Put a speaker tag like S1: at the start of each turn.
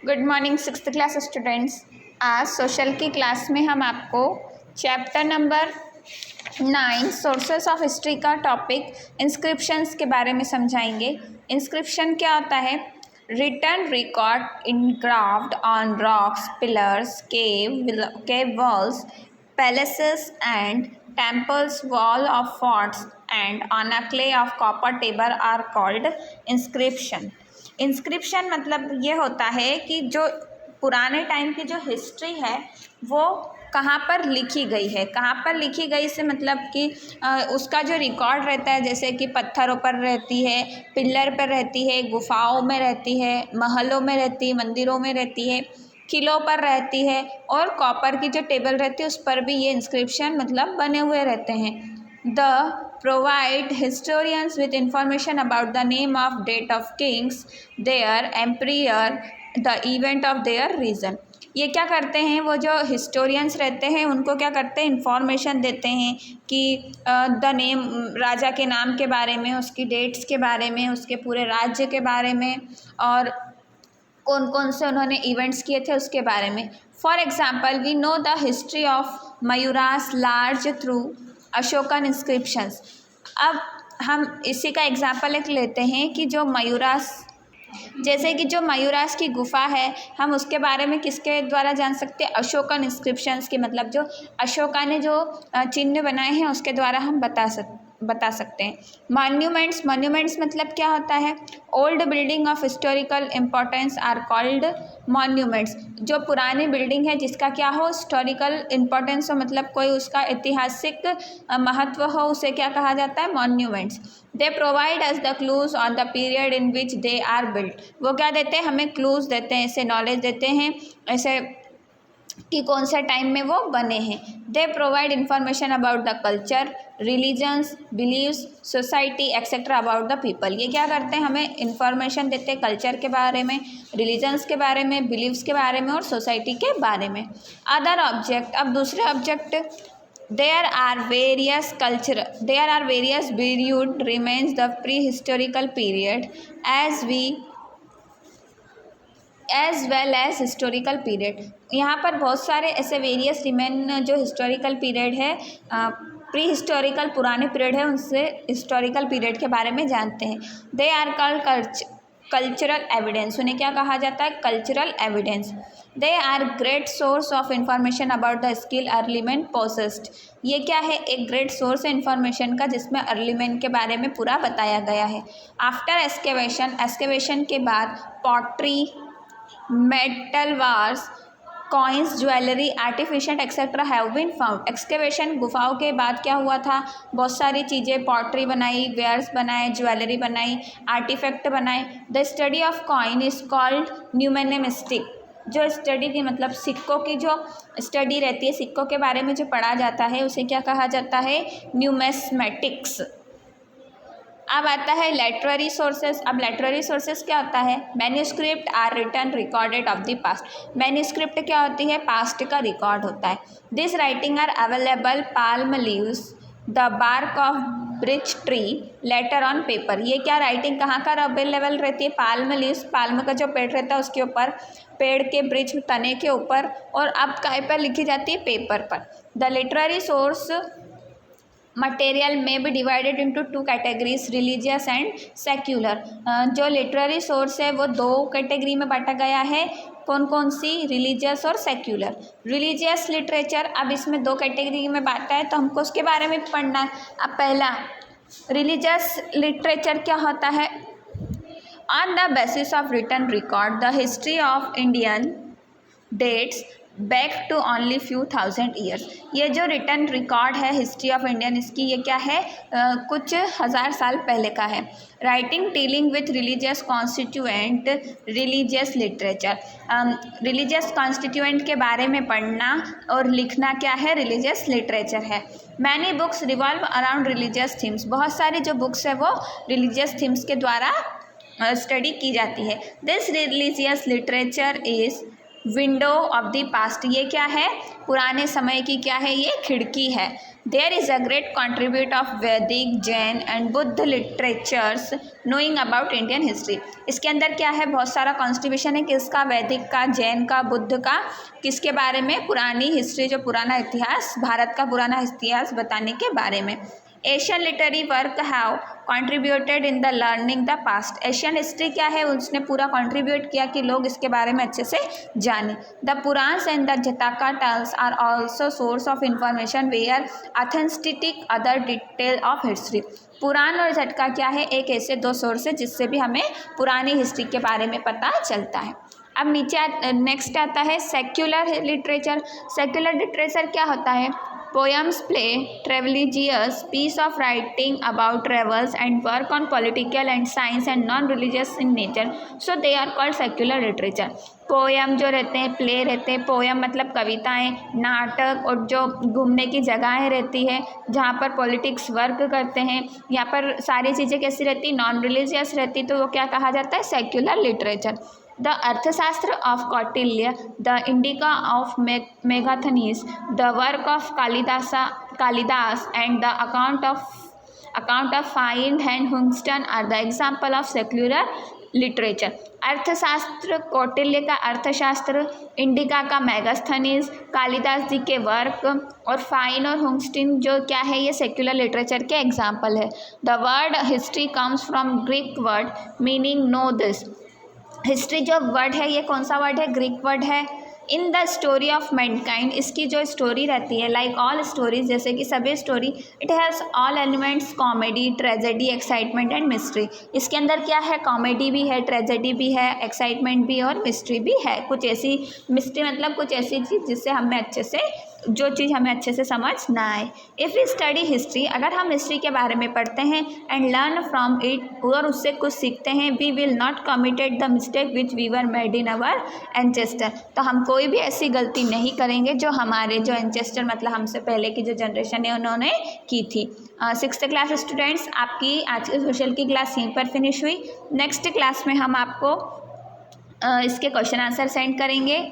S1: Good morning sixth class students. आज social की class में हम आपको chapter number 9 sources of history का टॉपिक इंस्क्रिप्शंस के बारे में समझाएंगे। इंस्क्रिप्शन क्या होता है? Written record engraved on rocks, pillars, cave walls, palaces and temples, wall of forts and on a clay of copper table are called inscription। Inscription मतलब ये होता है कि जो पुराने टाइम की जो हिस्ट्री है वो कहाँ पर लिखी गई है। कहाँ पर लिखी गई से मतलब कि उसका जो रिकॉर्ड रहता है, जैसे कि पत्थरों पर रहती है, पिल्लर पर रहती है, गुफाओं में रहती है, महलों में रहती है, मंदिरों में रहती है, किलों पर रहती है, और कॉपर की जो टेबल रहती है उस पर भी ये इंस्क्रिप्शन मतलब बने हुए रहते हैं। The provide historians with information about the name of date of kings, their emperor, the event of their reign। ये क्या करते हैं, वो जो हिस्टोरियंस रहते हैं उनको क्या करते हैं, इंफॉर्मेशन देते हैं कि द नेम, राजा के नाम के बारे में, उसकी डेट्स के बारे में, उसके पूरे राज्य के बारे में, और कौन कौन से उन्होंने इवेंट्स किए थे उसके बारे में। For example we know the history of Mauryas large through Ashokan inscriptions. अब हम इसी का एग्जाम्पल एक लेते हैं कि जो मयूरास, जैसे कि जो मयूरास की गुफा है, हम उसके बारे में किसके द्वारा जान सकते हैं? अशोकन इंस्क्रिप्शंस के, मतलब जो अशोका ने जो चिन्ह बनाए हैं उसके द्वारा हम बता सकते हैं। मॉन्यूमेंट्स मतलब क्या होता है? Old building of historical importance are called monuments. जो पुरानी बिल्डिंग है जिसका क्या हो, हिस्टोरिकल इम्पोर्टेंस हो, मतलब कोई उसका ऐतिहासिक महत्व हो, उसे क्या कहा जाता है? Monuments. They provide us the clues on the period in which they are built. वो क्या देते हैं? हमें क्लूज देते हैं, ऐसे नॉलेज देते हैं, ऐसे कि कौन से टाइम में वो बने हैं। They provide information about the culture, religions, beliefs, society etcetera about the people. ये क्या करते हैं? हमें इंफॉर्मेशन देते हैं कल्चर के बारे में, रिलीजन्स के बारे में, बिलीव्स के बारे में और सोसाइटी के बारे में। अदर ऑब्जेक्ट, अब दूसरे object, there are various buried remains the prehistorical period as well as historical period. यहाँ पर बहुत सारे ऐसे वेरियस रिमेन जो हिस्टोरिकल पीरियड है, प्री हिस्टोरिकल पुराने पीरियड है, उनसे हिस्टोरिकल पीरियड के बारे में जानते हैं। They are called cultural evidence. उन्हें क्या कहा जाता है? Cultural evidence. They are great source of information about the skill early man possessed. ये क्या है? एक ग्रेट सोर्स है इंफॉर्मेशन का जिसमें अर्ली मैन के बारे में पूरा बताया गया है। आफ्टर एक्सकेवेशन के बाद pottery, metal wares, coins, jewellery, artificial etcetera have been found. Excavation, गुफाओं के बाद क्या हुआ था? बहुत सारी चीज़ें, पॉटरी बनाई, वेयर्स बनाए, ज्वेलरी बनाई, आर्टिफैक्ट बनाए। The study of coin is called numismatic. जो स्टडी की मतलब सिक्कों की जो स्टडी रहती है, सिक्कों के बारे में जो पढ़ा जाता है उसे क्या कहा जाता है? न्यूमिस्मेटिक्स। अब आता है लिटरेरी सोर्सेस। अब लिटरेरी सोर्सेस क्या होता है? Manuscript are written recorded of the past. Manuscript क्या होती है? पास्ट का रिकॉर्ड होता है। This writing are available palm leaves, the bark of birch tree, letter on paper. ये क्या राइटिंग कहाँ का अवेलेबल रहती है? पाल्म लीव्स, पाल्म का जो पेड़ रहता है उसके ऊपर, पेड़ के ब्रिज तने के ऊपर, और अब काय पर लिखी जाती है? पेपर पर। द लिटरेरी सोर्स मटेरियल में भी divided into two categories, religious and secular. जो लिटरेरी सोर्स है वो दो कैटेगरी में बांटा गया है। कौन कौन सी? रिलीजियस और सेक्युलर। रिलीजियस लिटरेचर, अब इसमें दो कैटेगरी में बांटा है तो हमको उसके बारे में पढ़ना है। अब पहला रिलीजियस लिटरेचर क्या होता है? On the basis of written record the history of Indian dates back to only few thousand years. ये जो रिटन रिकॉर्ड है हिस्ट्री ऑफ इंडियन, इसकी ये क्या है? कुछ हज़ार साल पहले का है। Writing dealing with religious constituent, religious literature. Religious constituent के बारे में पढ़ना और लिखना क्या है? रिलीजियस लिटरेचर है। Many books revolve around religious themes. बहुत सारी जो बुक्स है वो रिलीजियस थीम्स के द्वारा स्टडी की जाती है। This religious literature is window of the past, ये क्या है, पुराने समय की क्या है, ये खिड़की है। There is a great contribute of Vedic, Jain and Buddha literatures knowing about Indian history. इसके अंदर क्या है, बहुत सारा कॉन्ट्रीब्यूशन है, किसका, वैदिक का, जैन का, बुद्ध का, किसके बारे में, पुरानी हिस्ट्री, जो पुराना इतिहास, भारत का पुराना इतिहास बताने के बारे में। Asian literary work have contributed in the learning the past. Asian history क्या है, उसने पूरा कॉन्ट्रीब्यूट किया कि लोग इसके बारे में अच्छे से जाने। The Puranas and the Jataka tales are also source of information where authentic other detail of history. Purana और झटका क्या है, एक ऐसे दो सोर्स है जिससे भी हमें पुरानी हिस्ट्री के बारे में पता चलता है। अब नीचे नेक्स्ट आता है सेक्युलर लिटरेचर। सेक्युलर लिटरेचर क्या होता है, poems, play, religious piece of writing about travels and work on political and science and non-religious in nature, so they are called secular literature। Poem जो रहते हैं, प्ले रहते हैं, पोएम मतलब कविताएं, नाटक, और जो घूमने की जगहें रहती है जहाँ पर पॉलिटिक्स वर्क करते हैं, यहाँ पर सारी चीज़ें कैसी रहती, नॉन रिलीजियस रहती, तो वो क्या कहा जाता है, secular literature. The Arthashastra of Kautilya, the Indica of Megasthenes, the work of Kalidas, and the account of Fine and Hungston are the example of secular literature. अर्थशास्त्र, कौटिल्य का अर्थशास्त्र, इंडिका का मेगास्थनीज, कालिदास जी के वर्क, और फाइन और हुंगस्टिन जो क्या है, ये सेक्युलर लिटरेचर के एग्जाम्पल है। The word history comes from Greek word meaning know this. History जो वर्ड है, ये कौन सा वर्ड है, ग्रीक वर्ड है। In the story of mankind, इसकी जो स्टोरी रहती है, लाइक ऑल स्टोरीज, जैसे कि सभी story, it has all elements, comedy, tragedy, excitement and mystery. इसके अंदर क्या है, कॉमेडी भी है, ट्रेजेडी भी है, एक्साइटमेंट भी और मिस्ट्री भी है। कुछ ऐसी मिस्ट्री मतलब कुछ ऐसी चीज़ जिससे हमें अच्छे से, जो चीज़ हमें अच्छे से समझ ना आए। इफ़ वी स्टडी हिस्ट्री, अगर हम हिस्ट्री के बारे में पढ़ते हैं, एंड लर्न फ्रॉम इट, और उससे कुछ सीखते हैं, we will not committed the mistake which we were made in our ancestor, तो हम कोई भी ऐसी गलती नहीं करेंगे जो हमारे जो एंसेस्टर मतलब हमसे पहले की जो जनरेशन है उन्होंने की थी। 6th क्लास स्टूडेंट्स, आपकी आज की सोशल की क्लास यहीं पर फिनिश हुई। नेक्स्ट क्लास में हम आपको इसके क्वेश्चन आंसर सेंड करेंगे।